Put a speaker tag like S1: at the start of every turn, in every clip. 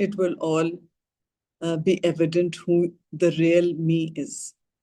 S1: it will all be evident who the real me is.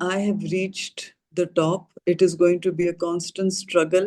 S1: I have reached the top. It is going to be a constant struggle.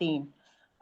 S2: 3।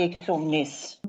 S2: 119।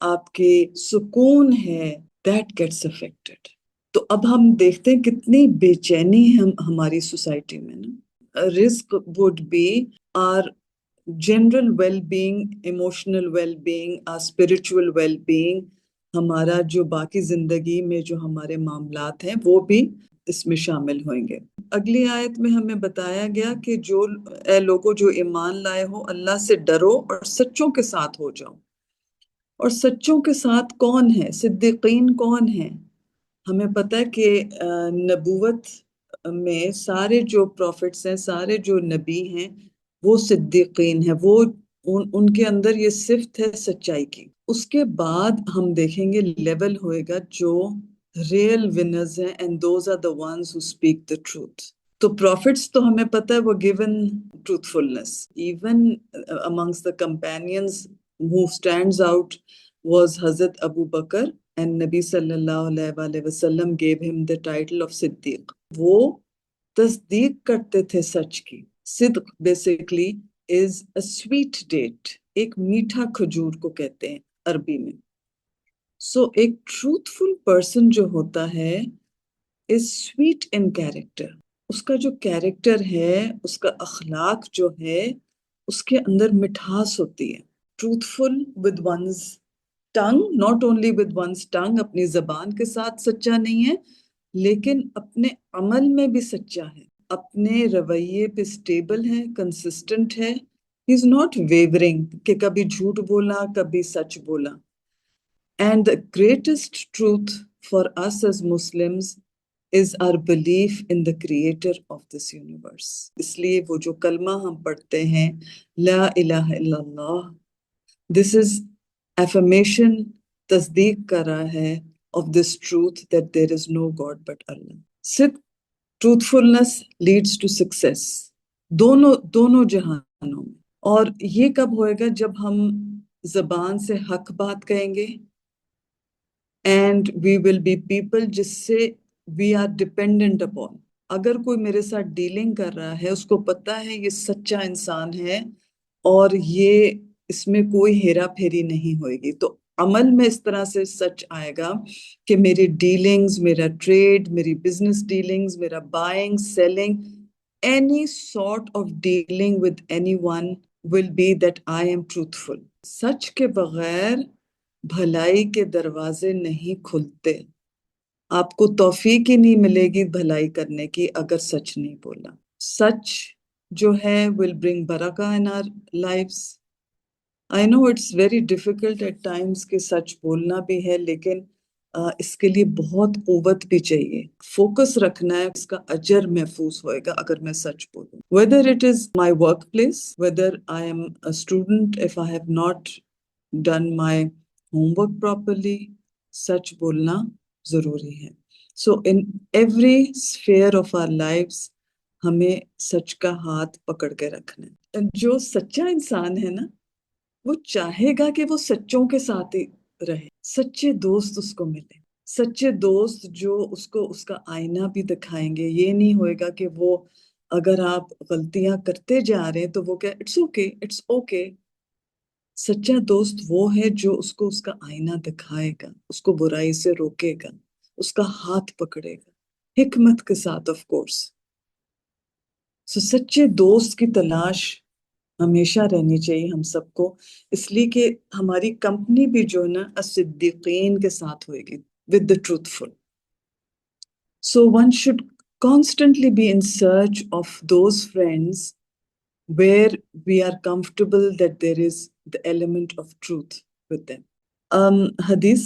S1: آپ کے سکون ہے that gets affected. تو اب ہم دیکھتے ہیں کتنی بے چینی ہے ہماری سوسائٹی میں نا. رزق would be our general well-being, emotional well-being, our spiritual well-being, ہمارا جو باقی زندگی میں جو ہمارے معاملات ہیں وہ بھی اس میں شامل ہوئیں گے. اگلی آیت میں ہمیں بتایا گیا کہ جو اے لوگوں جو ایمان لائے ہو اللہ سے ڈرو اور سچوں کے ساتھ ہو جاؤ. اور سچوں کے ساتھ کون ہے؟ صدیقین کون ہیں؟ ہمیں پتہ ہے کہ نبوت میں سارے جو پروفٹس ہیں، سارے جو نبی ہیں وہ صدیقین ہیں، وہ ان کے اندر یہ صفت ہے سچائی کی. اس کے بعد ہم دیکھیں گے لیول ہوئے گا جو ریئل ونرز ہیں and those are the ones who speak the truth. تو پروفٹس تو ہمیں پتہ ہے وہ given truthfulness. Even amongst the companions who stands out was Hazrat Abu Bakr and Nabi sallallahu alayhi wa sallam gave him the title of Siddiq. وہ تصدیق کرتے تھے سچ کی. صدق basically is a sweet date. ایک میٹھا کھجور کو کہتے ہیں عربی میں. So ایک truthful person جو ہوتا ہے is sweet in character. اس کا جو کیریکٹر ہے، اس کا اخلاق جو ہے، اس کے اندر مٹھاس ہوتی ہے. Truthful with one's tongue, not only with one's tongue, اپنی زبان کے ساتھ سچا نہیں ہے لیکن اپنے عمل میں بھی سچا ہے، اپنے رویے پہ سٹیبل ہے، کنسسٹنٹ ہے. He is not wavering کہ کبھی جھوٹ بولا کبھی سچ بولا. And the greatest truth for us as Muslims is our belief in the creator of this universe. اس لیے وہ جو کلمہ ہم پڑھتے ہیں لا الہ الا اللہ، this is affirmation، تصدیق کر رہا ہے of this truth that there is no God but Allah. صدق، truthfulness leads to success دونوں جہانوں میں. اور یہ کب ہوئے گا؟ جب ہم زبان سے حق بات کہیں گے and we will be people جس سے we are dependent upon. اگر کوئی میرے ساتھ ڈیلنگ کر رہا ہے، اس کو پتا ہے یہ سچا انسان ہے اور یہ اس میں کوئی ہیرا پھیری نہیں ہوئے گی، تو عمل میں اس طرح سے سچ آئے گا کہ میری ڈیلنگز، میرا ٹریڈ، میری بزنس ڈیلنگز، میرا buying, selling, any sort of dealing with anyone will be that I am truthful. سچ کے بغیر بھلائی کے دروازے نہیں کھلتے. آپ کو توفیق ہی نہیں ملے گی بھلائی کرنے کی اگر سچ نہیں بولا. سچ جو ہے will bring برکہ in our lives. I know it's very difficult at times کہ سچ بولنا بھی ہے، لیکن اس کے لیے بہت قوت بھی چاہیے. فوکس رکھنا ہے، اس کا اجر محفوظ ہوئے گا اگر میں سچ بولوں. Whether it is my workplace, whether I am a student, if I have not done my homework properly, سچ بولنا ضروری ہے. So in every sphere of our lives ہمیں سچ کا ہاتھ پکڑ کے رکھنا ہے. جو سچا انسان ہے نا، وہ چاہے گا کہ وہ سچوں کے ساتھ ہی رہے، سچے دوست اس کو ملے، سچے دوست جو اس کو اس کا آئینہ بھی دکھائیں گے. یہ نہیں ہوئے گا کہ وہ اگر آپ غلطیاں کرتے جا رہے ہیں تو وہ کہ اٹس اوکے، اٹس اوکے. سچا دوست وہ ہے جو اس کو اس کا آئینہ دکھائے گا، اس کو برائی سے روکے گا، اس کا ہاتھ پکڑے گا، حکمت کے ساتھ آف کورس. سو سچے دوست کی تلاش ہمیشہ رہنی چاہیے ہم سب کو، اس لیے کہ ہماری کمپنی بھی جو ہے نا الصدیقین کے ساتھ ہوئے گی، with the truthful. So one should constantly be in search of those friends where we are comfortable that there is the element of truth with them. حدیث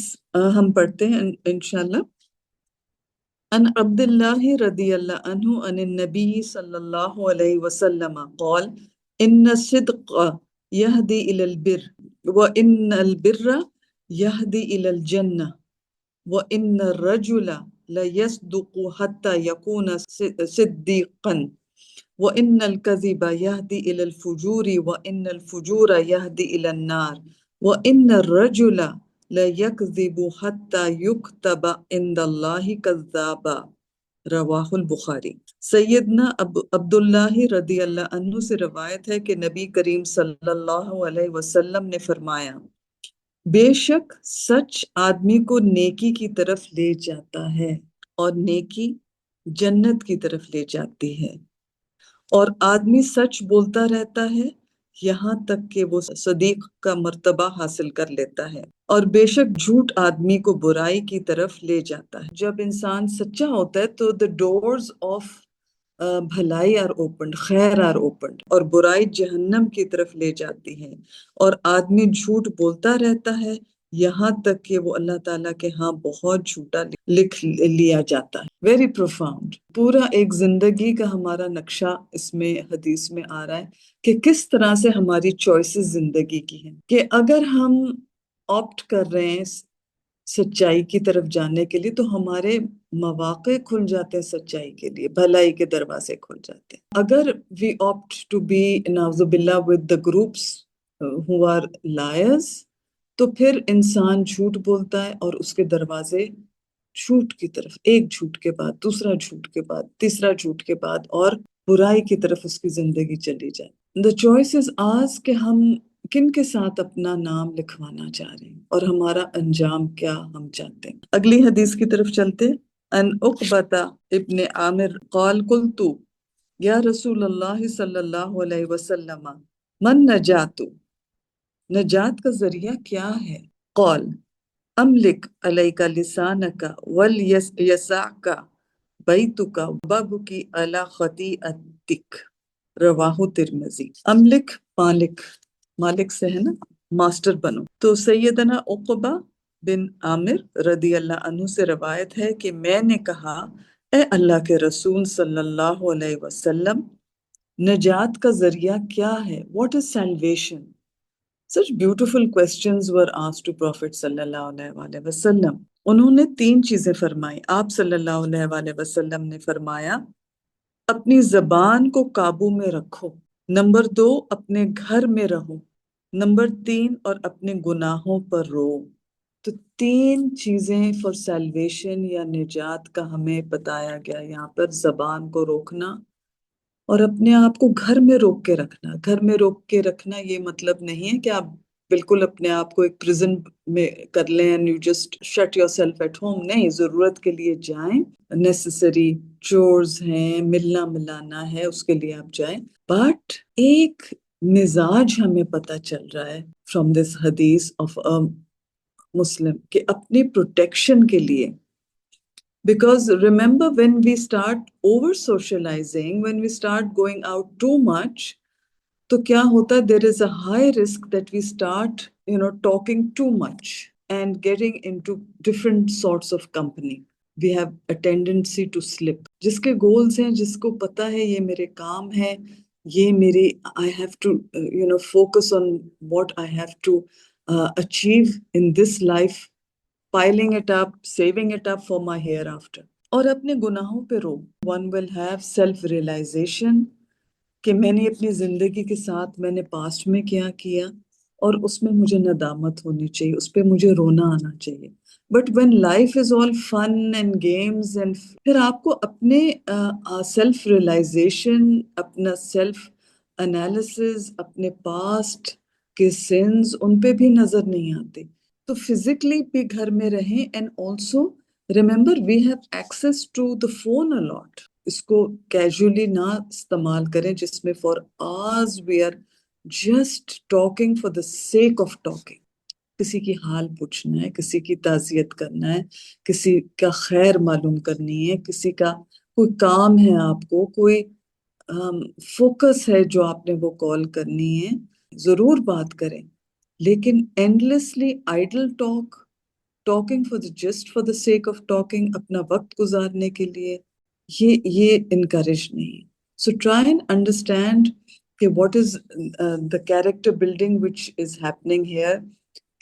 S1: ہم پڑھتے ہیں انشاءاللہ. عن عبد الله رضی اللہ عنہ عن النبی صلی اللہ علیہ وسلم قال ان الصدق يهدي الى البر وان البر يهدي الى الجنة وان الرجل ليصدق حتى يكون صديقا وان الكذب يهدي الى الفجور وان الفجور يهدي الى النار وان الرجل لَيَكْذِبُ حَتَّى يُكْتَبَ عِنْدَ اللَّهِ كَذَّابًا رواہ البخاری. سیدنا عبداللہ رضی اللہ عنہ سے روایت ہے کہ نبی کریم صلی اللہ علیہ وسلم نے فرمایا بے شک سچ آدمی کو نیکی کی طرف لے جاتا ہے اور نیکی جنت کی طرف لے جاتی ہے، اور آدمی سچ بولتا رہتا ہے یہاں تک کہ وہ صدیق کا مرتبہ حاصل کر لیتا ہے، اور بے شک جھوٹ آدمی کو برائی کی طرف لے جاتا ہے۔ جب انسان سچا ہوتا ہے تو the doors of بھلائی آر اوپنڈ، خیر آر اوپنڈ، اور برائی جہنم کی طرف لے جاتی ہے، اور آدمی جھوٹ بولتا رہتا ہے یہاں تک کہ وہ اللہ تعالیٰ کے ہاں بہت جھوٹا لکھ لیا جاتا ہے۔ ویری پروفاؤنڈ، پورا ایک زندگی کا ہمارا نقشہ اس میں حدیث میں آ رہا ہے کہ کس طرح سے ہماری چوائسز زندگی کی ہیں، کہ اگر ہم آپٹ کر رہے ہیں سچائی کی طرف جانے کے لیے تو ہمارے مواقع کھل جاتے ہیں، سچائی کے لیے بھلائی کے دروازے کھل جاتے ہیں۔ اگر we opt to be نعوذ باللہ with the groups who are liars، تو پھر انسان جھوٹ بولتا ہے اور اس کے دروازے جھوٹ کی طرف، ایک جھوٹ کے بعد دوسرا جھوٹ کے بعد تیسرا جھوٹ کے بعد، اور برائی کی طرف اس کی زندگی چلی جائے۔ The choice is ours کہ ہم کن کے ساتھ اپنا نام لکھوانا چاہ رہے ہیں اور ہمارا انجام کیا ہم چاہتے ہیں۔ اگلی حدیث کی طرف چلتے۔ ان عقبہ ابن عامر قال قلت یا رسول اللہ صلی اللہ علیہ وسلم من نجات، نجات کا ذریعہ کیا ہے؟ قال املک علیک لسانک ولیسعک بیتک وببکی علی خطیئتک، رواہ ترمذی۔ املک مالک، مالک سے ہے نا ماسٹر بنو۔ تو سیدنا عقبہ بن عامر رضی اللہ عنہ سے روایت ہے کہ میں نے کہا اے اللہ کے رسول صلی اللہ علیہ وسلم، نجات کا ذریعہ کیا ہے؟ What is salvation? Such beautiful questions were asked to Prophet صلی اللہ علیہ وآلہ وسلم۔ انہوں نے 3 چیزیں فرمائی۔ آپ صلی اللہ علیہ وآلہ وسلم نے فرمایا اپنی زبان کو قابو میں رکھو، نمبر 2 اپنے گھر میں رہو، نمبر 3 اور اپنے گناہوں پر رو۔ تو 3 چیزیں فار سیلویشن یا نجات کا ہمیں بتایا گیا یہاں پر۔ زبان کو روکنا اور اپنے آپ کو گھر میں روک کے رکھنا۔ گھر میں روک کے رکھنا یہ مطلب نہیں ہے کہ آپ بالکل اپنے آپ کو ایک پریزن میں کر لیں and you just shut yourself at home۔ نہیں، ضرورت کے لیے جائیں، نیسیسری چورز ہیں، ملنا ملانا ہے، اس کے لیے آپ جائیں۔ بٹ ایک مزاج ہمیں پتہ چل رہا ہے فرام دس حدیث آف مسلم کہ اپنی پروٹیکشن کے لیے، because remember when we start over socializing, when we start going out too much، تو کیا ہوتا ہے there is a high risk that we start talking too much and getting into different sorts of company۔ we have a tendency to slip۔ جس کے goals ہیں، جس کو پتا ہے یہ میرے کام ہے، یہ میری I have to focus on what I have to achieve in this life، piling it up, saving it up for my hereafter۔ اور اپنے گناہوں پہ رو۔ one will have self realization کہ میں نے اپنی زندگی کے ساتھ میں نے پاسٹ میں کیا کیا اور اس میں مجھے ندامت ہونی چاہیے، اس پہ مجھے رونا آنا چاہیے۔ But when life is all fun and games and پھر آپ کو اپنے سیلف ریئلائزیشن، اپنا سیلف انالیسز، اپنے پاسٹ کے سنز ان پہ بھی نظر نہیں آتے۔ تو فزیکلی بھی گھر میں رہیں and also remember we have access to the phone a lot. اس کو کیجولی نہ استعمال کریں جس میں for hours we are just talking for the sake of talking. کسی کی حال پوچھنا ہے، کسی کی تعزیت کرنا ہے، کسی کا خیر معلوم کرنی ہے، کسی کا کوئی کام ہے، آپ کو کوئی فوکس ہے جو آپ نے وہ کال کرنی ہے، ضرور بات کریں، لیکن endlessly idle talking for the just for the sake of talking, اپنا وقت گزارنے کے لیے، یہ انکریج نہیں۔ سو ٹرائی اینڈ انڈرسٹینڈ کہ what is the character building which is happening here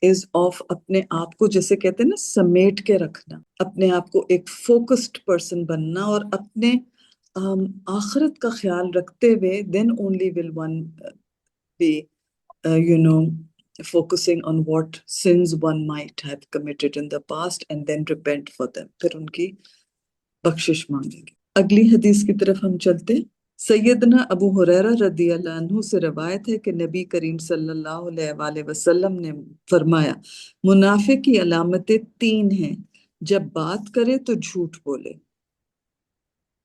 S1: is of اپنے آپ کو جیسے کہتے ہیں نا سمیٹ کے رکھنا، اپنے آپ کو ایک فوکسڈ پرسن بننا اور اپنے آخرت کا خیال رکھتے ہوئے then only will one be focusing on what sins one might have committed in the past and then repent for them، پھر ان کی بخشش مانگیں گے۔ اگلی حدیث کی طرف ہم چلتے۔ سیدنا ابو ہریرہ رضی اللہ عنہ سے روایت ہے کہ نبی کریم صلی اللہ علیہ وآلہ وسلم نے فرمایا منافق کی علامتیں 3 ہیں، جب بات کرے تو جھوٹ بولے،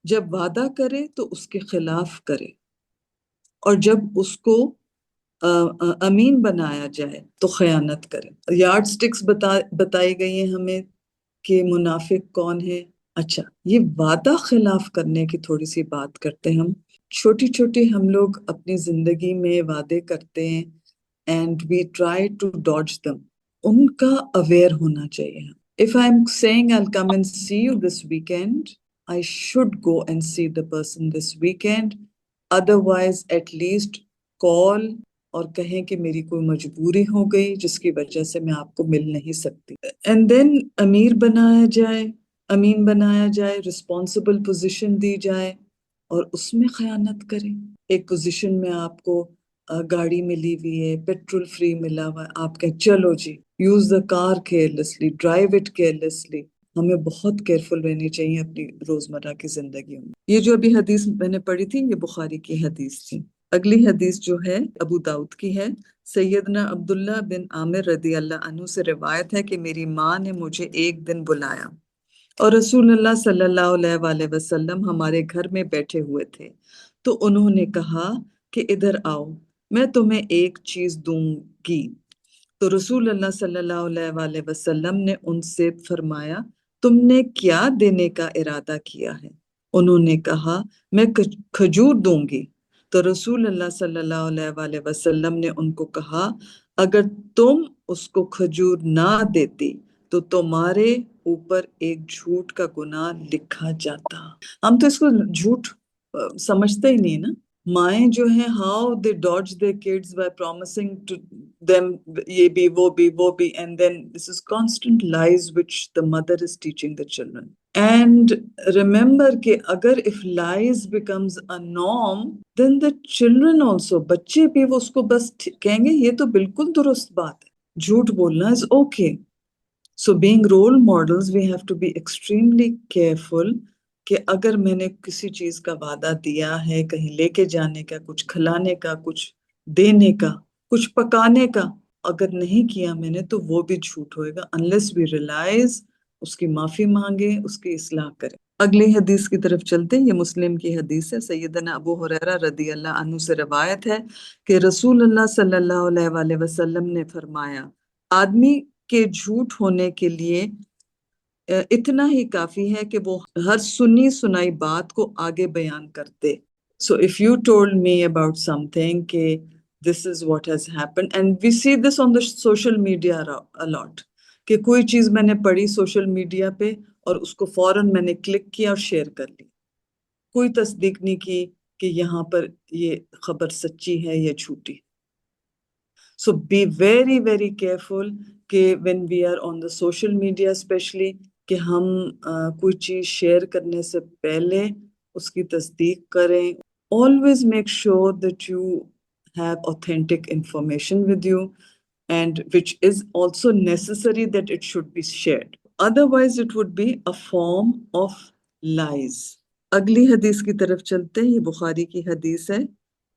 S1: جب وعدہ کرے تو اس کے خلاف کرے، اور جب اس کو امین بنایا جائے تو خیانت کرے۔ یارڈ سٹکس بتائی گئی ہیں ہمیں کہ منافق کون ہے۔ اچھا، یہ وعدہ خلاف کرنے کی تھوڑی سی بات کرتے ہیں ہم۔ چھوٹی چھوٹی ہم لوگ اپنی زندگی میں وعدے کرتے ہیں and we try to dodge them. ان کا اویئر ہونا چاہیے۔ If I'm saying I'll come and see you this weekend, I should go and see the person this weekend. Otherwise, at least call اور کہیں کہ میری کوئی مجبوری ہو گئی جس کی وجہ سے میں آپ کو مل نہیں سکتی۔ And then امین بنایا جائے، رسپانسبل پوزیشن دی جائے اور اس میں خیانت کرے۔ ایک پوزیشن میں آپ کو گاڑی ملی ہوئی ہے، پیٹرول فری ملا ہوا ہے، آپ کہیں چلو جی use the car carelessly, drive it carelessly. ہمیں بہت کیئرفل رہنی چاہیے اپنی روزمرہ کی زندگیوں میں۔ یہ جو ابھی حدیث میں نے پڑھی تھی یہ بخاری کی حدیث تھی۔ اگلی حدیث جو ہے ابو داؤد کی ہے۔ سیدنا عبداللہ بن عامر رضی اللہ عنہ سے روایت ہے کہ میری ماں نے مجھے ایک دن بلایا اور رسول اللہ صلی اللہ علیہ وآلہ وسلم ہمارے گھر میں بیٹھے ہوئے تھے، تو انہوں نے کہا کہ ادھر آؤ، میں تمہیں ایک چیز دوں گی۔ تو رسول اللہ صلی اللہ علیہ وآلہ وسلم نے ان سے فرمایا تم نے کیا دینے کا ارادہ کیا ہے؟ انہوں نے کہا میں کھجور دوں گی۔ تو رسول اللہ صلی اللہ علیہ وآلہ وسلم نے ان کو کہا اگر تم اس کو کھجور نہ دیتی تو تمہارے اوپر ایک جھوٹ کا گناہ لکھا جاتا۔ ہم تو اس کو جھوٹ سمجھتے ہی نہیں نا۔ مائیں جو ہیں how they dodge their kids by promising to them یہ بھی وہ بھی وہ بھی and then this is constant lies which the mother is teaching the children. And remember کہ اگر if lies becomes a norm then the children also بچے بھی وہ اس کو بس کہیں گے یہ تو بالکل درست بات ہے، جھوٹ بولنا is okay. So being role models we have to be extremely careful کہ اگر میں نے کسی چیز کا وعدہ دیا ہے کہیں لے کے جانے کا، کچھ کھلانے کا، کچھ دینے کا، کچھ پکانے کا، اگر نہیں کیا میں نے تو وہ بھی جھوٹ ہوئے گا unless we realize اس کی معافی مانگے، اس کی اصلاح کرے۔ اگلی حدیث کی طرف چلتے ہیں، یہ مسلم کی حدیث ہے۔ سیدنا ابو ہریرہ رضی اللہ عنہ سے روایت ہے کہ رسول اللہ صلی اللہ علیہ وآلہ وسلم نے فرمایا آدمی کے جھوٹ ہونے کے لیے اتنا ہی کافی ہے کہ وہ ہر سنی سنائی بات کو آگے بیان کرتے۔ So if you told me about something کہ this is what has happened and we see this on the social media a lot کہ کوئی چیز میں نے پڑھی سوشل میڈیا پہ اور اس کو فوراً میں نے کلک کیا اور شیئر کر لی، کوئی تصدیق نہیں کی کہ یہاں پر یہ خبر سچی ہے یا جھوٹی۔ So be very very careful کہ when we are on the social media especially کہ ہم کوئی چیز شیئر کرنے سے پہلے اس کی تصدیق کریں۔ Always make sure that you have authentic information with you and which is also necessary that it should be shared. Otherwise it would be a form of lies. اگلی حدیث کی طرف چلتے ہیں، یہ بخاری کی حدیث ہے۔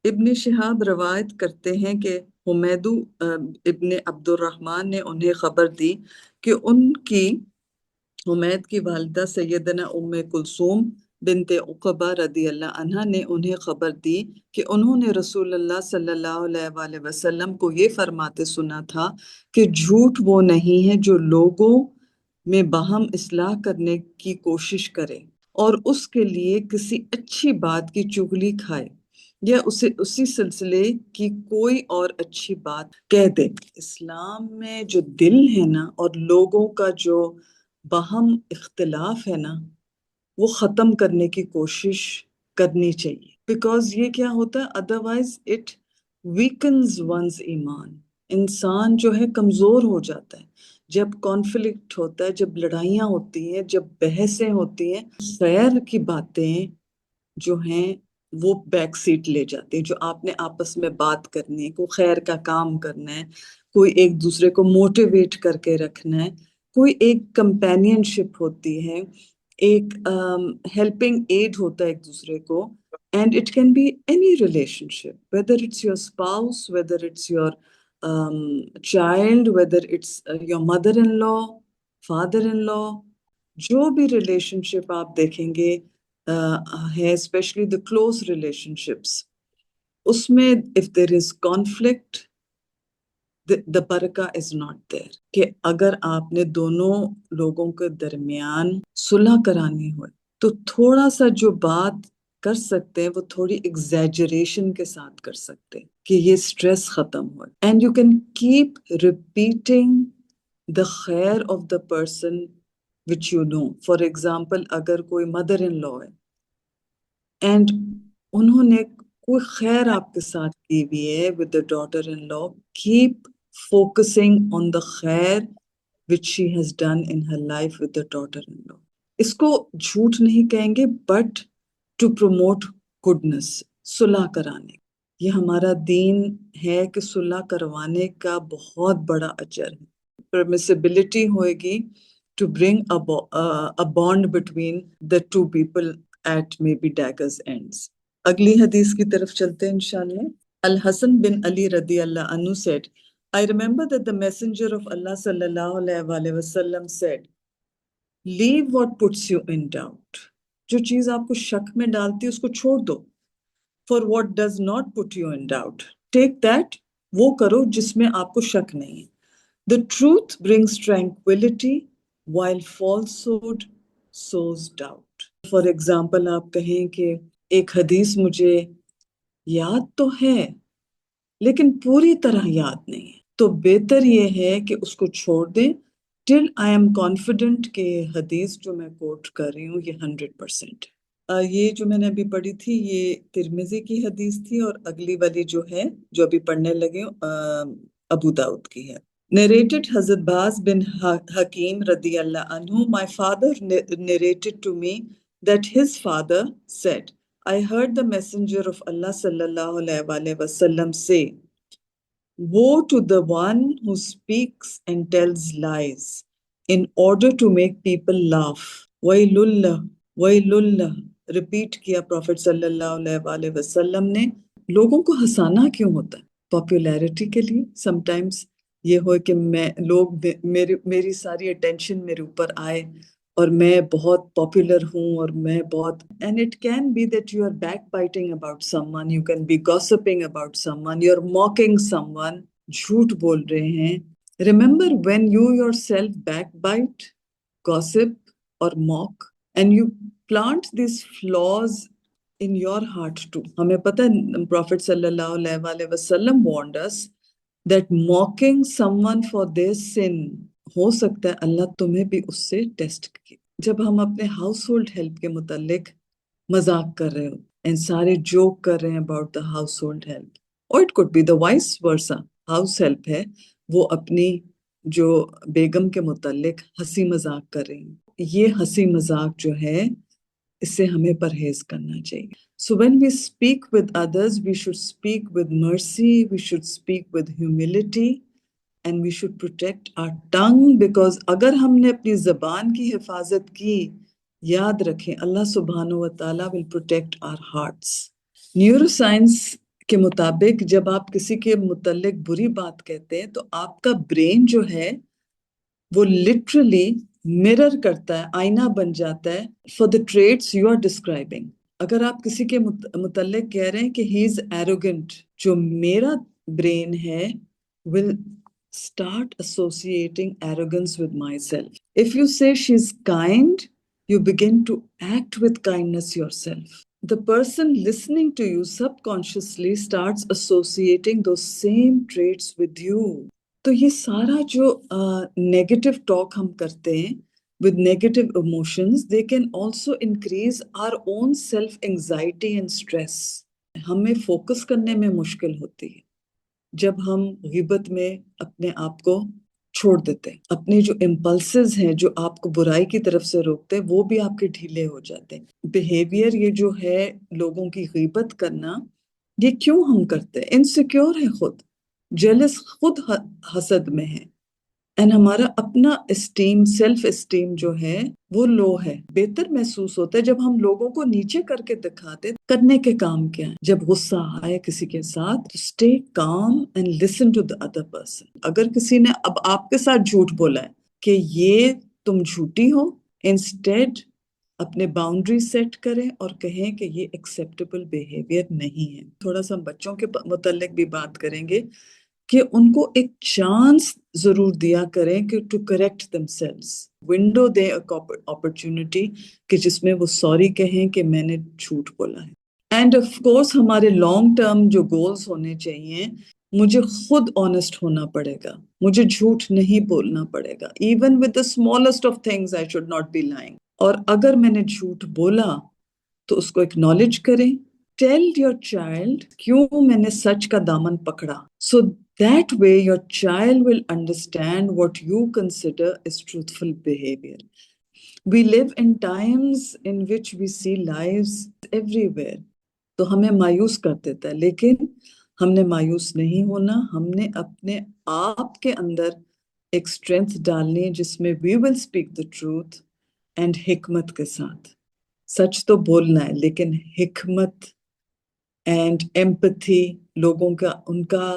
S1: ابن شہاب روایت کرتے ہیں کہ حمیدو ابن عبد الرحمن نے انہیں خبر دی کہ ان کی حمید کی والدہ سیدنا ام کلثوم بنت عقبہ رضی اللہ عنہ نے انہیں خبر دی کہ انہوں نے رسول اللہ صلی اللہ علیہ وآلہ وسلم کو یہ فرماتے سنا تھا کہ جھوٹ وہ نہیں ہے جو لوگوں میں باہم اصلاح کرنے کی کوشش کرے اور اس کے لیے کسی اچھی بات کی چغلی کھائے یا اسی سلسلے کی کوئی اور اچھی بات کہہ دے۔ اسلام میں جو دل ہے نا اور لوگوں کا جو باہم اختلاف ہے نا وہ ختم کرنے کی کوشش کرنی چاہیے، بیکاز یہ کیا ہوتا ہے ادروائز اٹ ویکنز ونز ایمان، انسان جو ہے کمزور ہو جاتا ہے جب کانفلکٹ ہوتا ہے، جب لڑائیاں ہوتی ہیں، جب بحثیں ہوتی ہیں، خیر کی باتیں جو ہیں وہ بیک سیٹ لے جاتے ہیں، جو آپ نے آپس میں بات کرنی ہے، کوئی خیر کا کام کرنا ہے، کوئی ایک دوسرے کو موٹیویٹ کر کے رکھنا ہے، کوئی ایک کمپینین شپ ہوتی ہے، ایک ہیلپنگ ایڈ ہوتا ہے ایک دوسرے کو. And it can be any relationship, whether it's your spouse, whether it's your child, whether it's your mother in law, father in law. جو بھی ریلیشن شپ آپ دیکھیں گے ہے, especially the close relationships, اس میں if there is conflict the برکہ is not there. کہ اگر آپ نے دونوں لوگوں کے درمیان صلح کرانی ہو تو تھوڑا سا جو بات کر سکتے ہیں وہ تھوڑی ایگزیجریشن کے ساتھ کر سکتے ہیں کہ یہ سٹریس ختم ہو. And you can keep repeating the خیر of the person which you know. For example, اگر کوئی مدر ان لا ہے اینڈ انہوں نے کوئی خیر آپ کے ساتھ کی ہوئی ہے with the daughter in law, keep focusing on the خیر which she has done in her life with the daughter in law. اس کو جھوٹ نہیں کہیں گے بٹ to promote goodness, صلح کرانے. یہ ہمارا دین ہے کہ صلح کروانے کا بہت بڑا اجر ہے. permissibility ہوئے گی to bring a bond between the two people at maybe daggers ends. اگلی حدیث کی طرف چلتے ہیں انشاءاللہ. الحسن بن علی رضی اللہ عنہ said, I remember that the messenger of Allah sallallahu alayhi wa sallam said, leave what puts you in doubt. جو چیز آپ کو شک میں ڈالتی ہے اس کو چھوڑ دو. For what does not put you in doubt, take that. وہ کرو جس میں آپ کو شک نہیں ہے. The truth brings tranquility while falsehood sows doubt. For example, آپ کہیں کہ ایک حدیث مجھے یاد تو ہے لیکن پوری طرح یاد نہیں ہے, تو بہتر یہ ہے کہ اس کو چھوڑ دیں till I am confident کہ حدیث جو میں کوٹ کر رہی ہوں یہ 100%. یہ جو میں نے ابھی پڑھی تھی یہ ترمذی کی حدیث تھی, اور اگلی والی جو ہے جو ابھی پڑھنے لگے ابو داؤد کی ہے. Narrated Hazrat Baz bin Hakim radiyallahu anhu, my father narrated to me that his father said, I heard the messenger of Allah sallallahu alayhi wa sallam say, woe to the one who speaks and tells lies in order to make people laugh. Wailullah, wailullah. Repeat کیا Prophet صلی اللہ علیہ وسلم نے. لوگوں کو ہنسانا کیوں ہوتا ہے؟ پاپولیرٹی کے لیے. sometimes یہ ہو کہ میری ساری اٹینشن میرے اوپر آئے اور میں بہت پاپولر ہوں اور میں بہت. and it can be that you are backbiting about someone, you can be gossiping about someone, you are mocking someone, جھوٹ بول رہے ہیں. remember when you yourself backbite, gossip or mock, and you plant these flaws in your heart too. ہمیں پتہ ہے Prophet صلی اللہ علیہ وسلم warned us that mocking someone for their sin, ہو سکتا ہے اللہ تمہیں بھی اس سے ٹیسٹ کی. جب ہم اپنے ہاؤس ہولڈ ہیلپ کے متعلق مذاق کر رہے ہو سارے جوک کر رہے ہیں about the household help, or it could be the vice versa, house help ہے وہ اپنی جو بیگم کے متعلق ہنسی مذاق کر رہی ہیں. یہ ہنسی مذاق جو ہے اس سے ہمیں پرہیز کرنا چاہیے. So when we speak with others, we should speak with mercy, we should speak with humility, and we should protect our tongue, because اگر ہم نے اپنی زبان کی حفاظت کی, یاد رکھیں اللہ سبحانہ و تعالیٰ will protect our hearts. Neuro science کے مطابق جب آپ کسی کے متعلق بری بات کہتے ہیں تو آپ کا برین جو ہے وہ literally mirror کرتا ہے, آئینہ بن جاتا ہے for the traits you are describing. اگر آپ کسی کے متعلق کہہ رہے ہیں کہ he is arrogant, جو میرا برین ہے will start associating arrogance with myself. If you say she's kind, you begin to act with kindness yourself. The person listening to you subconsciously starts associating those same traits with you. تو یہ سارا جو negative talk ہم کرتے ہیں with negative emotions, they can also increase our own self anxiety and stress. ہمیں focus کرنے میں مشکل ہوتی ہے جب ہم غیبت میں اپنے آپ کو چھوڑ دیتے ہیں. اپنے جو امپلسز ہیں جو آپ کو برائی کی طرف سے روکتے ہیں وہ بھی آپ کے ڈھیلے ہو جاتے ہیں. بیہیویئر یہ جو ہے لوگوں کی غیبت کرنا, یہ کیوں ہم کرتے ہیں؟ انسیکیور ہے خود, جیلس خود حسد میں ہے, اینڈ ہمارا اپنا اسٹیم، سیلف اسٹیم جو ہے وہ لو ہے. بہتر محسوس ہوتا ہے جب ہم لوگوں کو نیچے کر کے دکھاتے. کرنے کے کام کیا ہے؟ جب غصہ آئے کسی کے ساتھ، stay calm and listen to the other person. اگر کسی نے اب آپ کے ساتھ جھوٹ بولا ہے کہ یہ تم جھوٹی ہو، انسٹیڈ اپنے باؤنڈری سیٹ کریں اور کہیں کہ یہ ایکسیپٹیبل بیہیویئر نہیں ہے. تھوڑا سا بچوں کے متعلق بھی بات کریں گے کہ ان کو ایک چانس ضرور دیا کریں کہ to correct themselves, window دے اپرچونٹی کہ جس میں وہ سوری کہیں کہ میں نے جھوٹ بولا ہے. اینڈ آف کورس ہمارے لانگ ٹرم جو گولز ہونے چاہیے، مجھے خود آنےسٹ ہونا پڑے گا، مجھے جھوٹ نہیں بولنا پڑے گا. Even with the smallest of things I should not be lying. اور اگر میں نے جھوٹ بولا تو اس کو اکنالج کریں. ٹیل یور چائلڈ کیوں میں نے سچ کا دامن پکڑا. So that way your child will understand what you consider is truthful behavior. We live in times in which we see lives everywhere. تو ہمیں مایوس کر دیتا ہے، لیکن ہم نے مایوس نہیں ہونا. ہم نے اپنے آپ کے اندر ایک اسٹرینتھ ڈالنی ہے جس میں we will speak the truth and حکمت کے ساتھ. سچ تو بولنا ہے لیکن حکمت اینڈ ایمپتھی، لوگوں کا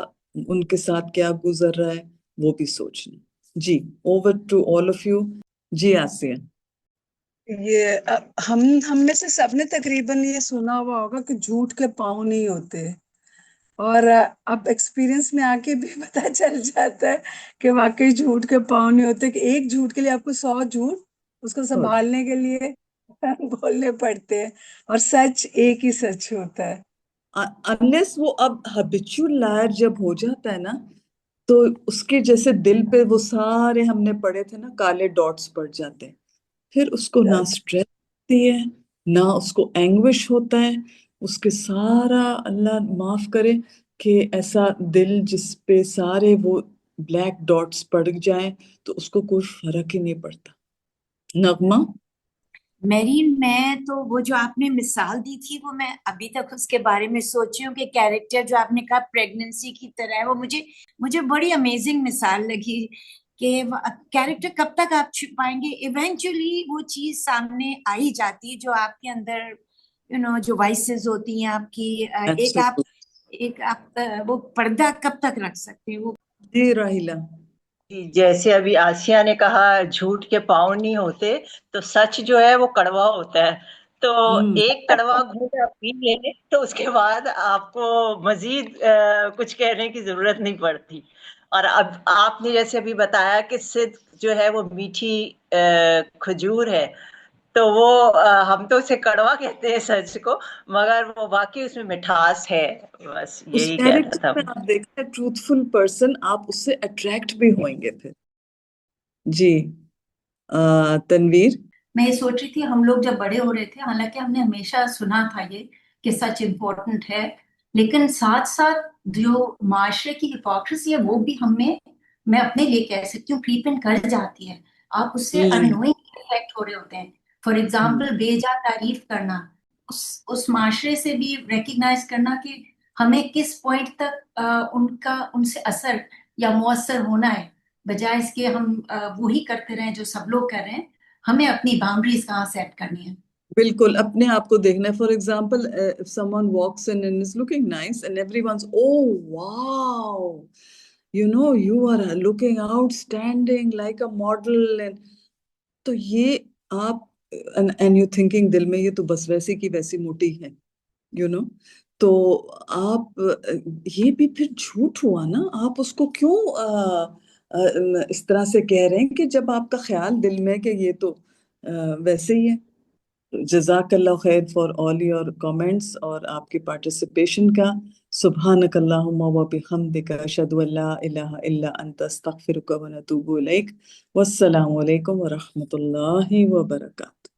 S1: ان کے ساتھ کیا گزر رہا ہے وہ بھی سوچنا. جی over to all of you. جی آسیہ.
S3: یہ ہم میں سے سب نے تقریباً یہ سنا ہوا ہوگا کہ جھوٹ کے پاؤں نہیں ہوتے، اور اب ایکسپیرینس میں آ کے بھی پتہ چل جاتا ہے کہ واقعی جھوٹ کے پاؤں نہیں ہوتے، کہ ایک جھوٹ کے لیے آپ کو 100 جھوٹ اس کو سنبھالنے کے لیے بولنے پڑتے ہیں، اور سچ ایک ہی سچ ہوتا ہے.
S1: انلیس وہ اب ہیبچول لائر جب ہو جاتا ہے نا، تو اس کے جیسے دل پہ وہ سارے ہم نے پڑھے تھے نا کالے ڈاٹس پڑ جاتے ہیں. پھر اس کو نہ اسٹریس ہوتی ہے، نہ اس کو اینگوش ہوتا ہے. اس کے سارا اللہ معاف کرے کہ ایسا دل جس پہ سارے وہ بلیک ڈاٹس پڑ جائیں تو اس کو کوئی فرق ہی نہیں پڑتا. نغمہ.
S4: میرین، میں تو وہ جو آپ نے مثال دی تھی وہ میں ابھی تک اس کے بارے میں سوچی ہوں کہ کیریکٹر جو آپ نے کہا پریگننسی کی طرح ہے، وہ مجھے بڑی امیزنگ مثال لگی کہ کیریکٹر کب تک آپ چھپائیں گے. ایونچولی وہ چیز سامنے آئی جاتی ہے جو آپ کے اندر جو وائسز ہوتی ہیں آپ کی. ایک آپ وہ پردہ کب تک رکھ سکتے ہیں وہ.
S1: جی راہیلہ.
S2: جیسے ابھی آسیہ نے کہا جھوٹ کے پاؤں نہیں ہوتے، تو سچ جو ہے وہ کڑوا ہوتا ہے. تو ایک کڑوا گھونٹ آپ پی لیں تو اس کے بعد آپ کو مزید کچھ کہنے کی ضرورت نہیں پڑتی. اور اب آپ نے جیسے ابھی بتایا کہ صدق جو ہے وہ میٹھی کھجور ہے، تو وہ ہم تو اسے کڑوا کہتے ہیں سچ کو، مگر وہ واقعی اس میں مٹھاس ہے. بس
S1: اس
S2: یہی کہنا
S1: کیریکٹر
S2: تھا.
S1: میں آپ دیکھتے ہیں ٹروتھفل پرسن، آپ اس سے اٹریکٹ بھی ہوئیں گے پھر. جی تنویر.
S5: میں یہ سوچ رہی تھی ہم لوگ جب بڑے ہو رہے تھے، حالانکہ ہم نے ہمیشہ سنا تھا یہ کہ سچ امپورٹنٹ ہے، لیکن ساتھ ساتھ جو معاشرے کی ہپوکریسی ہے وہ بھی میں اپنے لیے کہہ سکتی ہوں کریپ کر جاتی ہے. آپ اس سے اننوئنگ افیکٹ ہو رہے ہوتے ہیں. فار ایگزامپل بے جا تعریف کرنا، اس معاشرے سے بھی ریکگنائز کرنا کہ ہمیں کس پوائنٹ تک ان سے اثر یا مؤثر ہونا ہے، بجائے اس کے ہم وہی کرتے رہیں جو سب لوگ کر رہے ہیں. ہمیں اپنی باؤنڈریز کہاں سیٹ کرنی ہے.
S1: بالکل اپنے آپ کو دیکھنا ہے. For example if someone walks in and is looking nice and everyone's oh wow you are looking outstanding like a model and تو یہ آپ and you thinking دل میں یہ تو بس ویسی کی ویسی موٹی ہے تو آپ یہ بھی پھر جھوٹ ہوا نا. آپ اس کو کیوں اس طرح سے کہہ رہے ہیں کہ جب آپ کا خیال دل میں کہ یہ تو ویسے ہی ہے. جزاک اللہ خیر فار آل یور کامنٹس اور آپ کی پارٹیسپیشن کا. سبحانک اللہم و بحمدک اشہد ان لا الہ الا انت استغفرک و اتوب الیک. والسلام علیکم ورحمۃ اللہ وبرکاتہ.